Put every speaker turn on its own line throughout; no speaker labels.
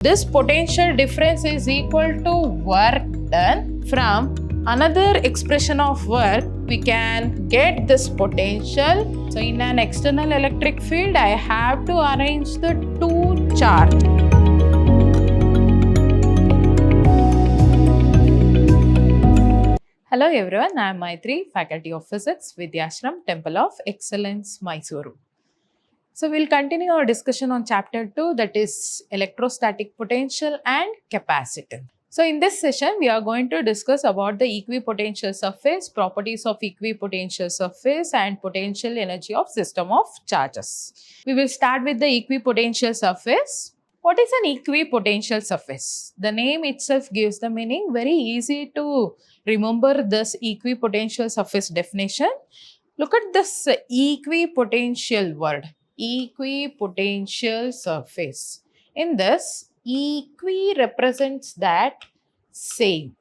This potential difference is equal to work done. From another expression of work, we can get this potential. So in an external electric field, I have to arrange the two charges. Hello everyone, I am Maitri, Faculty of Physics, Vidyashram, Temple of Excellence, Mysuru. So we'll continue our discussion on chapter 2, that is electrostatic potential and capacitance. So in this session, we are going to discuss about the equipotential surface, properties of equipotential surface and potential energy of system of charges. We will start with the equipotential surface. What is an equipotential surface? The name itself gives the meaning. Very easy to remember this equipotential surface definition. Look at this equipotential word. Equipotential surface. In this, equi represents that same.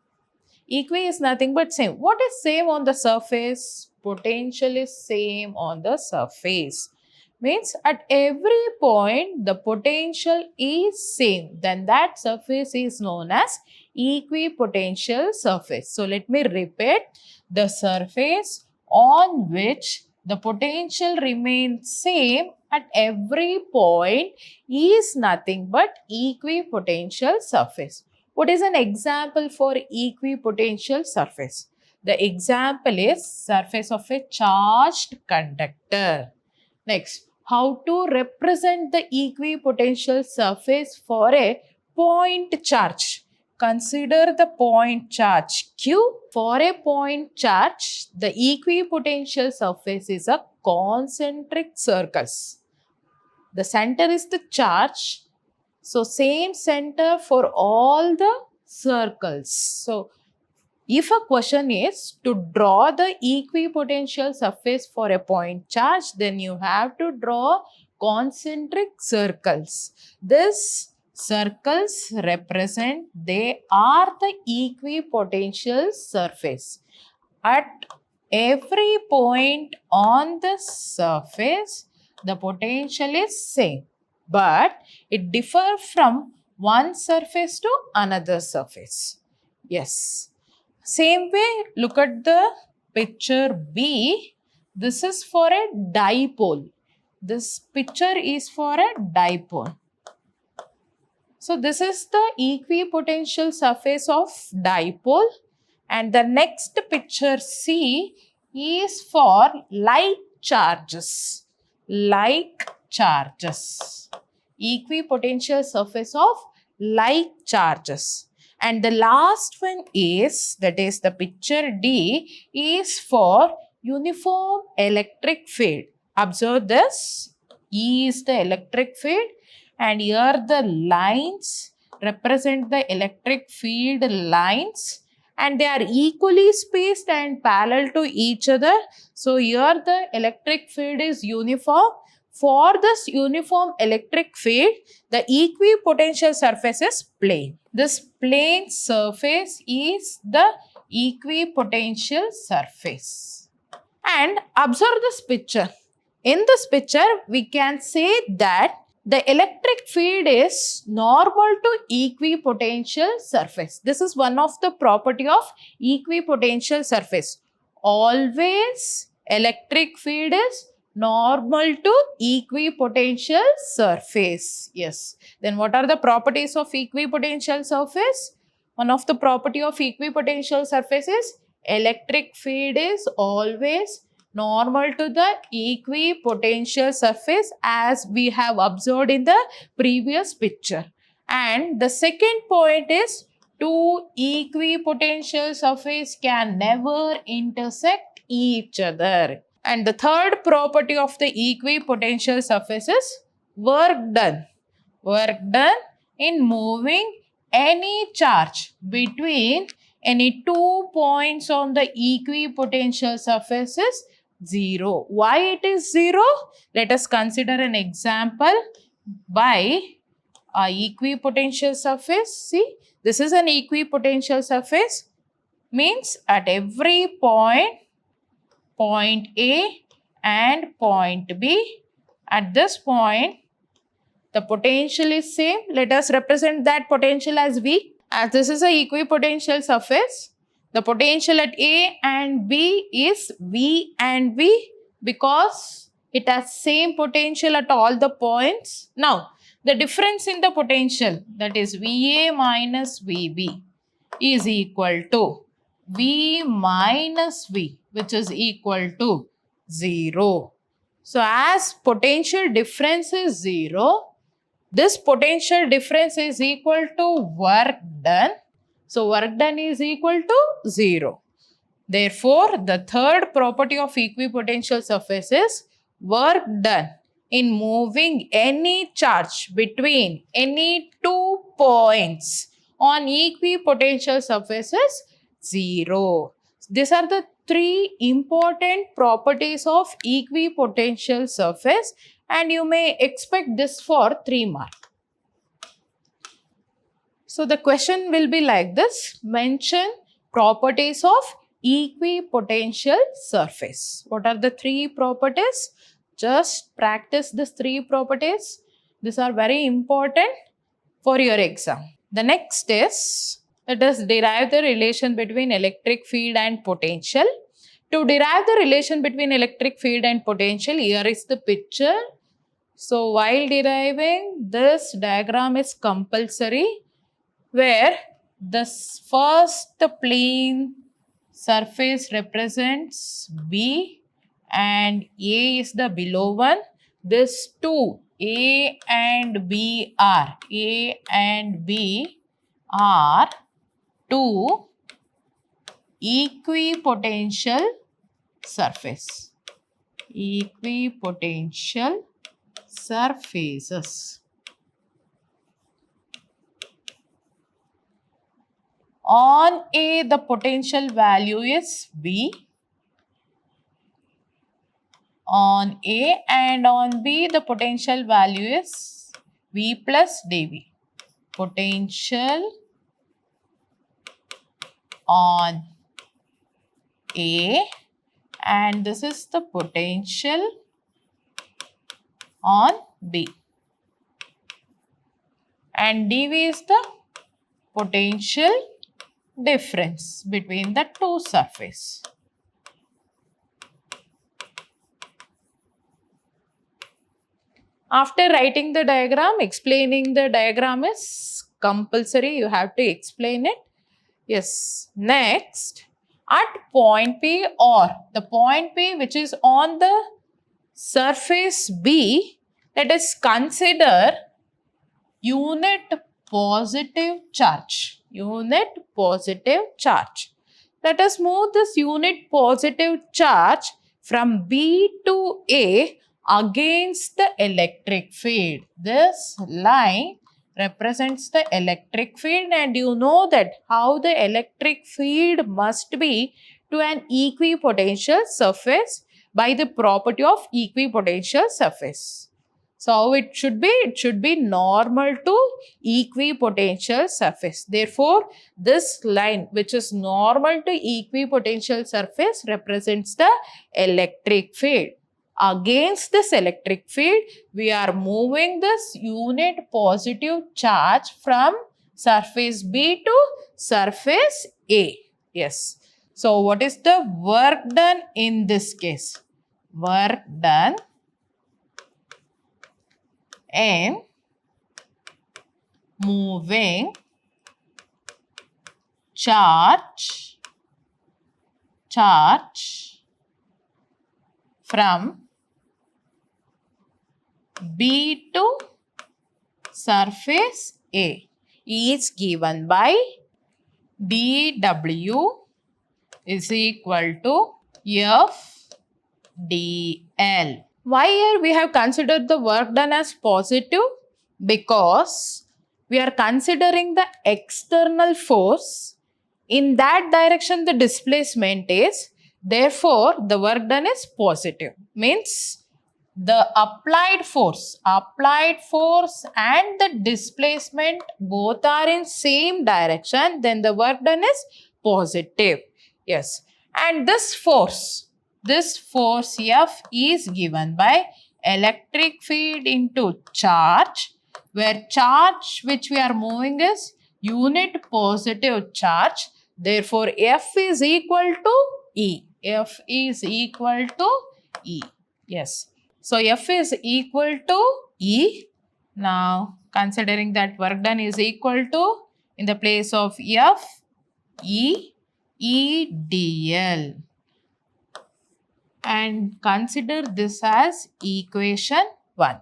Equi is nothing but same. What is same on the surface? Potential is same on the surface. Means at every point the potential is same. Then that surface is known as equipotential surface. So let me repeat. The surface on which the potential remains same at every point is nothing but equipotential surface. What is an example for equipotential surface? The example is surface of a charged conductor. Next, how to represent the equipotential surface for a point charge? Consider the point charge Q. For a point charge, the equipotential surface is a concentric circles. The center is the charge. So, same center for all the circles. So, if a question is to draw the equipotential surface for a point charge, then you have to draw concentric circles. These circles represent, they are the equipotential surface. At every point on the surface, the potential is same, but it differs from one surface to another surface. Yes. Same way, look at the picture B. This is for a dipole. This picture is for a dipole. So this is the equipotential surface of dipole. And the next picture C is for like charges. Like charges. Equipotential surface of like charges. And the last one is, that is the picture D, is for uniform electric field. Observe this. E is the electric field and here the lines represent the electric field lines and they are equally spaced and parallel to each other. So here the electric field is uniform. For this uniform electric field, the equipotential surface is plane. This plane surface is the equipotential surface. And observe this picture. In this picture, we can say that the electric field is normal to equipotential surface. This is one of the property of equipotential surface. Always electric field is normal to equipotential surface. Yes. Then what are the properties of equipotential surface? One of the property of equipotential surface is electric field is always normal to the equipotential surface as we have observed in the previous picture. And the second point is two equipotential surface can never intersect each other. And the third property of the equipotential surface is work done. Work done in moving any charge between any 2 points on the equipotential surface is 0. Why it is 0? Let us consider an example by a equipotential surface. See, this is an equipotential surface. Means at every point, point A and point B, at this point The potential is same. Let us represent that potential as V. As this is a equipotential surface, the potential at A and B is V and V because it has same potential at all the points. Now, the difference in the potential, that is VA minus VB, is equal to V minus V, which is equal to 0. So, as potential difference is 0, this potential difference is equal to work done. So, work done is equal to 0. Therefore, the third property of equipotential surface is work done in moving any charge between any 2 points on equipotential surface is 0. These are the 3 important properties of equipotential surface, and you may expect this for 3 marks. So the question will be like this: mention properties of equipotential surface. What are the 3 properties? Just practice these 3 properties. These are very important for your exam. The next is, let us derive the relation between electric field and potential. To derive the relation between electric field and potential, here is the picture. So while deriving, this diagram is compulsory, where the first plane surface represents B and A is the below one. This two, A and B are two equipotential surface. Equipotential surfaces. On A, the potential value is V. On A and on B, the potential value is V plus dV. Potential on A, and this is the potential on B. And dV is the potential difference between the two surfaces. After writing the diagram, explaining the diagram is compulsory. You have to explain it. Yes. Next, at point P, or the point P which is on the surface B, let us consider unit positive charge. Unit positive charge. Let us move this unit positive charge from B to A against the electric field. This line represents the electric field, and you know that how the electric field must be to an equipotential surface by the property of equipotential surface. So how it should be? It should be normal to equipotential surface. Therefore, this line which is normal to equipotential surface represents the electric field. Against this electric field, we are moving this unit positive charge from surface B to surface A. Yes. So what is the work done in this case? Work done in moving charge from B to surface A is given by dW is equal to FdL. Why here we have considered the work done as positive? Because we are considering the external force. In that direction the displacement is, therefore the work done is positive. Means the applied force and the displacement both are in same direction, then the work done is positive. Yes. And this force F is given by electric field into charge where charge which we are moving is unit positive charge. Therefore, F is equal to E. F is equal to E. Yes. So, F is equal to E. Now, considering that work done is equal to, in the place of F, E, EDL. And consider this as equation 1.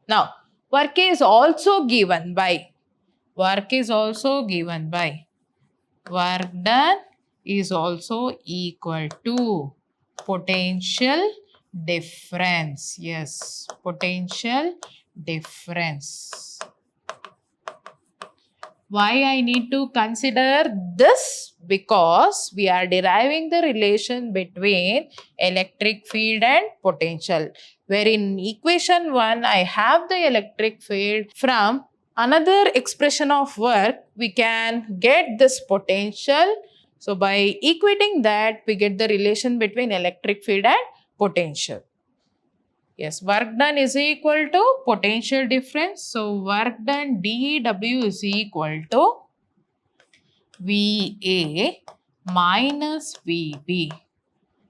Now, work is also given by work done is also equal to potential difference. Yes, potential difference. Why I need to consider this? Because we are deriving the relation between electric field and potential. Where in equation 1, I have the electric field. From another expression of work, we can get this potential. So, by equating that, we get the relation between electric field and potential. Yes, work done is equal to potential difference. So, work done dW is equal to VA minus VB.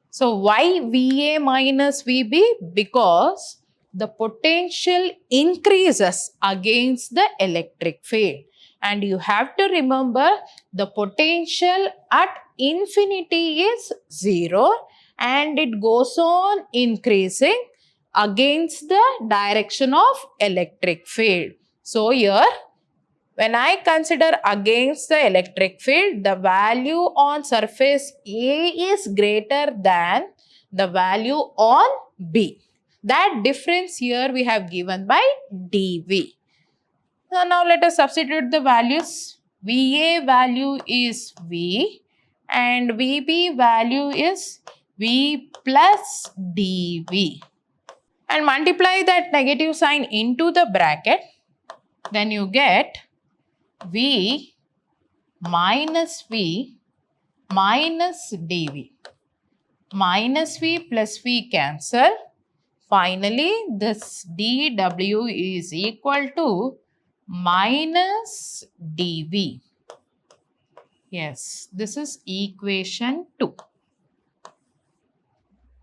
So, why VA minus VB? Because the potential increases against the electric field. And you have to remember the potential at infinity is 0 and it goes on increasing against the direction of electric field. So, here when I consider against the electric field, the value on surface A is greater than the value on B. That difference here we have given by dV. So, now let us substitute the values. VA value is V and VB value is V plus dV. And multiply that negative sign into the bracket, then you get V minus V minus dV. Minus V plus V cancel. Finally, this dW is equal to minus dV. Yes, this is equation 2.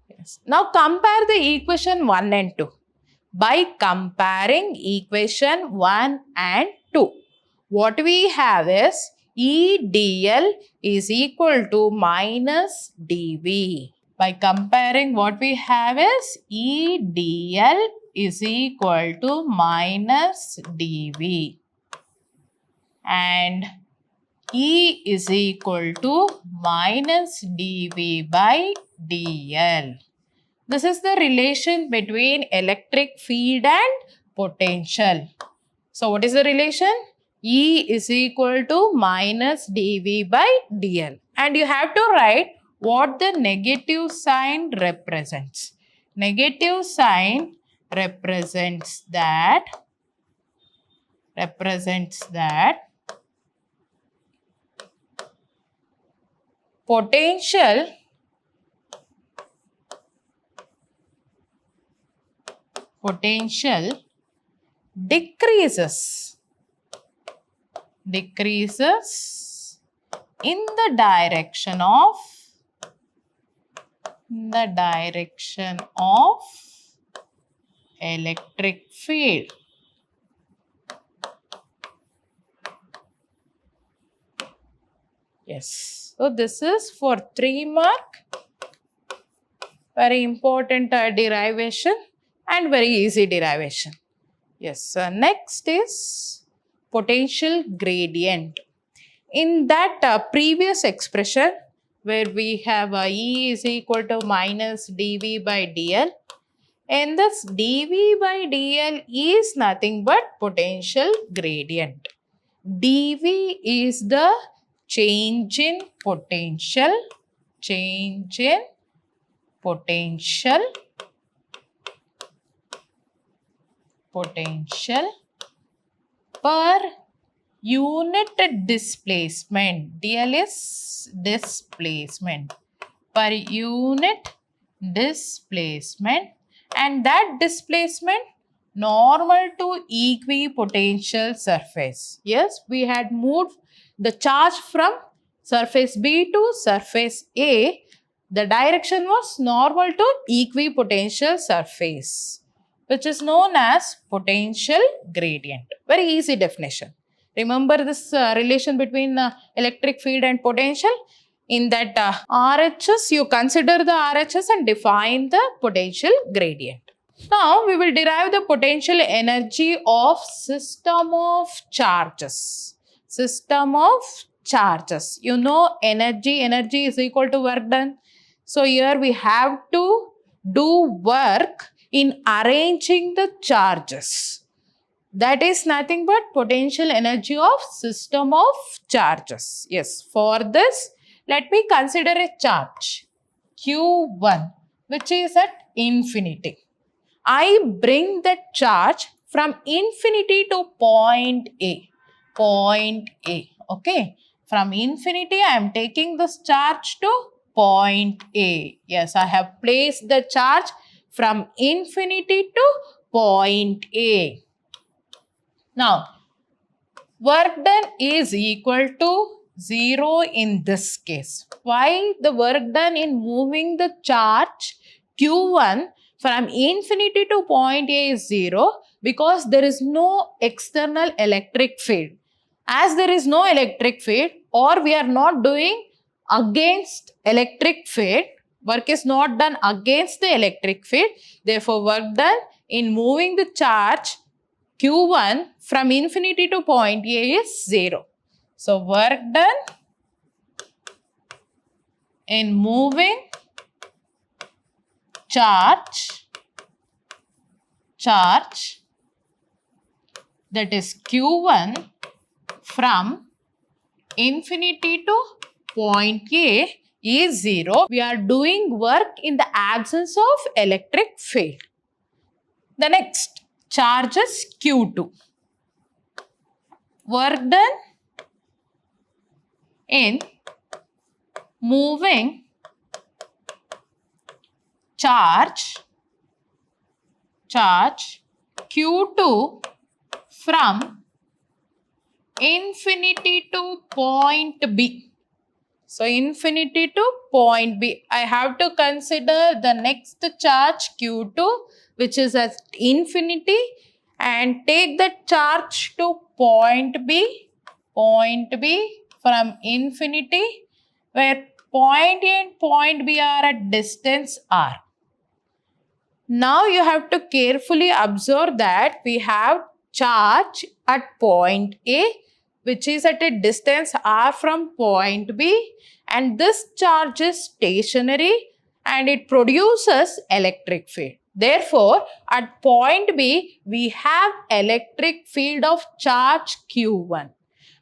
Yes. Now compare the equation 1 and 2. By comparing equation 1 and 2, what we have is EDL is equal to minus dV. By comparing, what we have is EDL is equal to minus dV. And E is equal to minus dV by dL. This is the relation between electric field and potential. So, what is the relation? E is equal to minus dV by dL. And you have to write what the negative sign represents. Negative sign represents that potential decreases in the direction of electric field. Yes. So, this is for 3 mark. Very important derivation and very easy derivation. Yes. Next is potential gradient. In that previous expression where we have E is equal to minus dV by dL, and this dV by dL is nothing but potential gradient. dV is the change in potential per unit displacement. DL is displacement per unit displacement, and that displacement normal to equipotential surface. Yes, we had moved the charge from surface B to surface A. The direction was normal to equipotential surface, which is known as potential gradient. Very easy definition. Remember this relation between electric field and potential? In that RHS, you consider the RHS and define the potential gradient. Now we will derive the potential energy of system of charges. System of charges. You know energy is equal to work done. So here we have to do work in arranging the charges. That is nothing but potential energy of system of charges. Yes, for this, let me consider a charge Q1, which is at infinity. I bring that charge from infinity to point A. Point A. Okay. From infinity, I am taking this charge to point A. Yes, I have placed the charge from infinity to point A. Now, work done is equal to 0 in this case. Why? The work done in moving the charge Q1 from infinity to point A is 0 because there is no external electric field. As there is no electric field, or we are not doing against electric field, work is not done against the electric field. Therefore, work done in moving the charge Q1 from infinity to point A is 0. So, work done in moving charge that is Q1 from infinity to point A is 0. We are doing work in the absence of electric field. The next charge is Q2. Work done in moving charge Q2 from infinity to point B. So, infinity to point B. I have to consider the next charge Q2, which is at infinity, and take the charge to point B from infinity, where point A and point B are at distance R. Now you have to carefully observe that we have charge at point A, which is at a distance R from point B, and this charge is stationary and it produces electric field. Therefore, at point B, we have electric field of charge Q1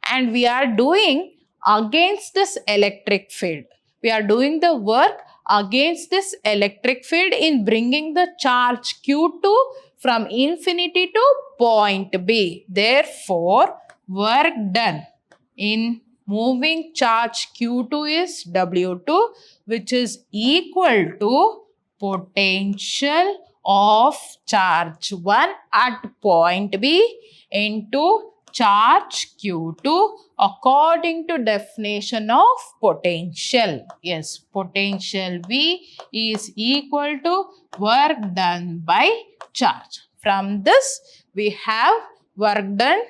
and we are doing against this electric field. We are doing the work against this electric field in bringing the charge Q2 from infinity to point B. Therefore, work done in moving charge Q2 is W2, which is equal to potential of charge 1 at point B into charge Q2 according to definition of potential. Yes, potential V is equal to work done by charge. From this, we have work done,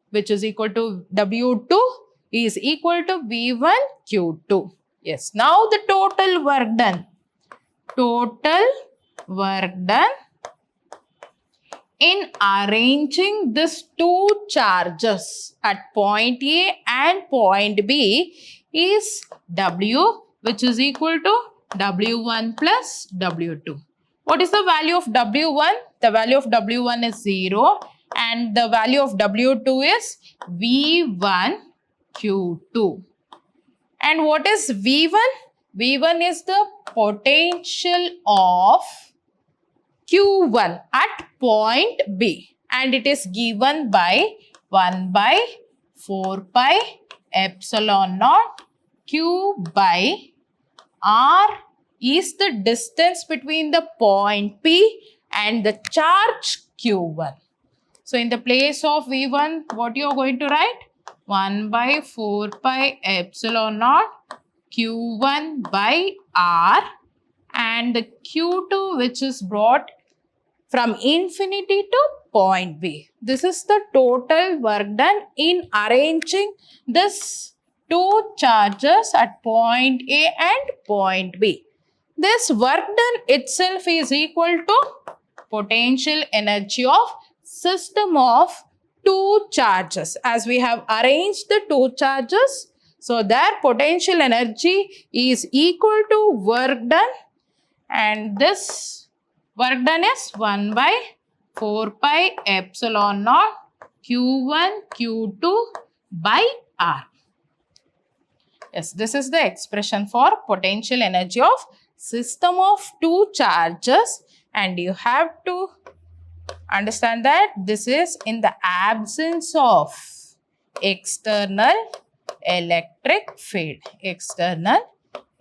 which is equal to W2 is equal to V1 Q2. Yes, now the total work done. Total work done in arranging these two charges at point A and point B is W, which is equal to W1 plus W2. What is the value of W1? The value of W1 is 0 and the value of W2 is V1 Q2. And what is V1? V1 is the potential of Q1 at point B and it is given by 1 by 4 pi epsilon naught Q by R is the distance between the point P and the charge Q1. So in the place of V1, what you are going to write? 1 by 4 pi epsilon naught Q1 by R, and the Q2 which is brought from infinity to point B. This is the total work done in arranging this two charges at point A and point B. This work done itself is equal to potential energy of system of two charges. As we have arranged the two charges, so their potential energy is equal to work done, and this work done is 1 by 4 pi epsilon naught Q1 Q2 by R. Yes, this is the expression for potential energy of system of two charges, and you have to understand that this is in the absence of external electric field. External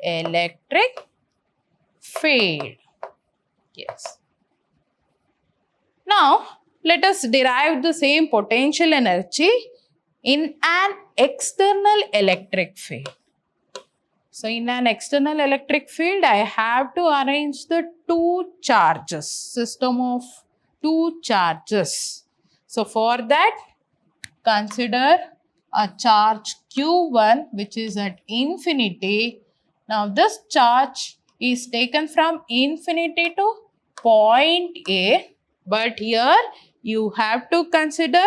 electric field. Yes. Now, let us derive the same potential energy in an external electric field. So, in an external electric field, I have to arrange the two charges, system of two charges. So, for that, consider a charge Q1 which is at infinity. Now, this charge is taken from infinity to point A, but here you have to consider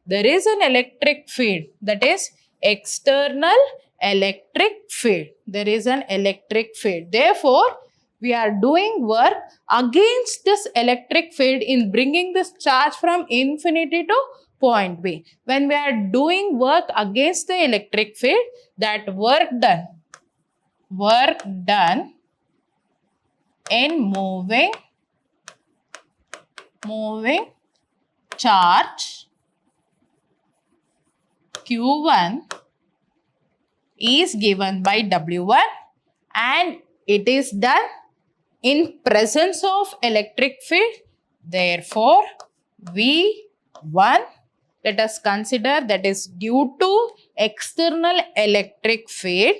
there is an electric field, that is external electric field. There is an electric field. Therefore, we are doing work against this electric field in bringing this charge from infinity to point B. When we are doing work against the electric field, that work done in moving charge Q1 is given by W1, and it is done in presence of electric field. Therefore, V1, let us consider that is due to external electric field,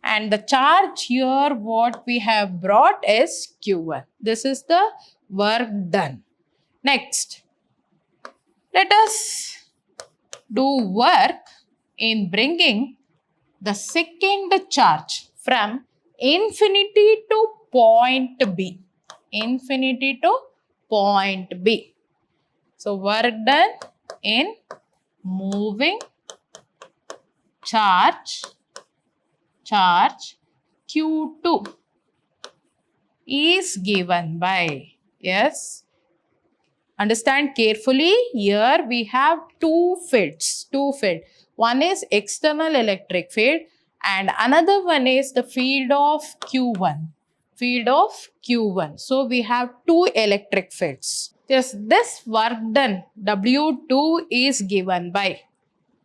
and the charge here what we have brought is Q1. This is the work done. Next, let us do work in bringing the second charge from infinity to point B. Infinity to point B. So, work done in moving charge Q2 is given by, yes, understand carefully, here we have two fields. One is external electric field and another one is the field of Q1. So, we have two electric fields. Yes, this work done W2 is given by,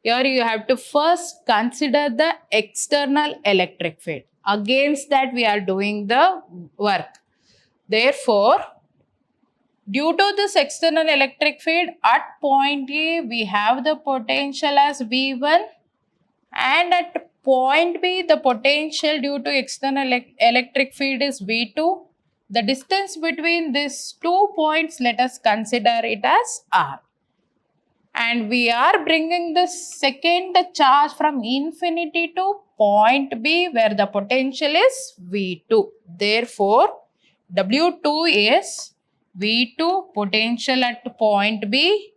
here you have to first consider the external electric field. Against that we are doing the work. Therefore, due to this external electric field at point A, we have the potential as V1, and at point B, the potential due to external electric field is V2. The distance between these 2 points, let us consider it as R. And we are bringing the second charge from infinity to point B where the potential is V2. Therefore, W2 is V2 potential at point B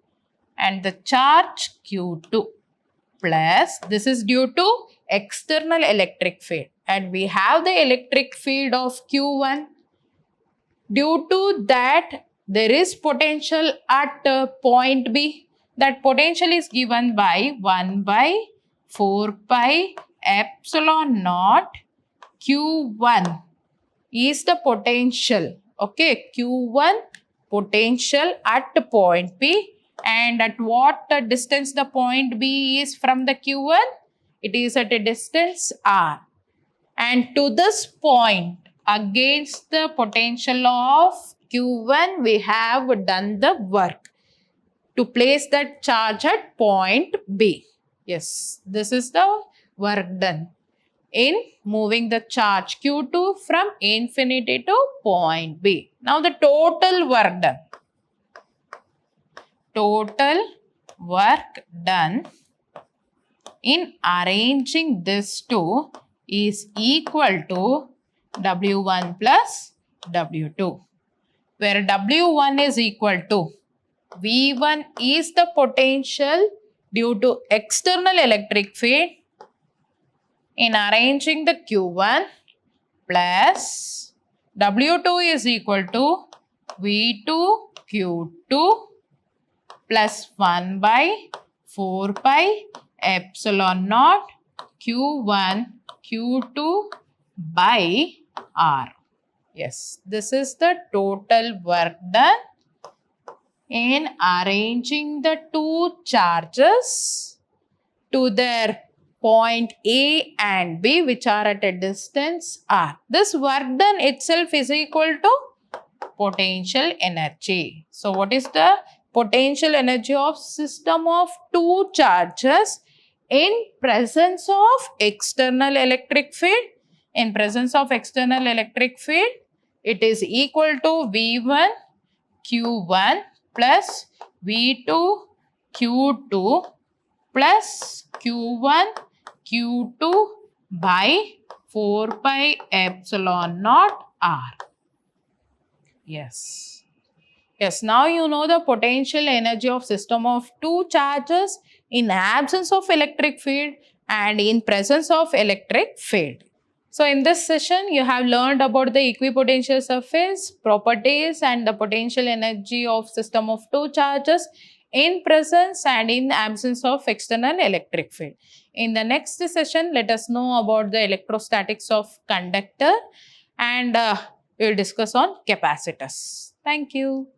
and the charge Q2 plus, this is due to external electric field, and we have the electric field of Q1. Due to that, there is potential at point B. That potential is given by 1 by 4 pi epsilon naught Q1 is the potential. Okay, Q1 potential at point B, and at what distance the point B is from the Q1? It is at a distance R. And to this point, against the potential of Q1 we have done the work to place that charge at point B. Yes, this is the work done in moving the charge Q2 from infinity to point B. Now the total work done. Total work done in arranging this two is equal to W1 plus W2, where W1 is equal to V1 is the potential due to external electric field in arranging the Q1 plus W2 is equal to V2 Q2 plus 1 by 4 pi epsilon naught Q1 Q2 by R. Yes, this is the total work done in arranging the two charges to their point A and B, which are at a distance R. This work done itself is equal to potential energy. So what is the potential energy of system of two charges in presence of external electric field? In presence of external electric field, it is equal to V1 Q1 plus V2 Q2 plus Q1 Q2 by 4 pi epsilon naught R. Yes. Yes, now you know the potential energy of system of two charges in absence of electric field and in presence of electric field. So in this session, you have learned about the equipotential surface, properties and the potential energy of system of two charges in presence and in absence of external electric field. In the next session, let us know about the electrostatics of conductor and we will discuss on capacitors. Thank you.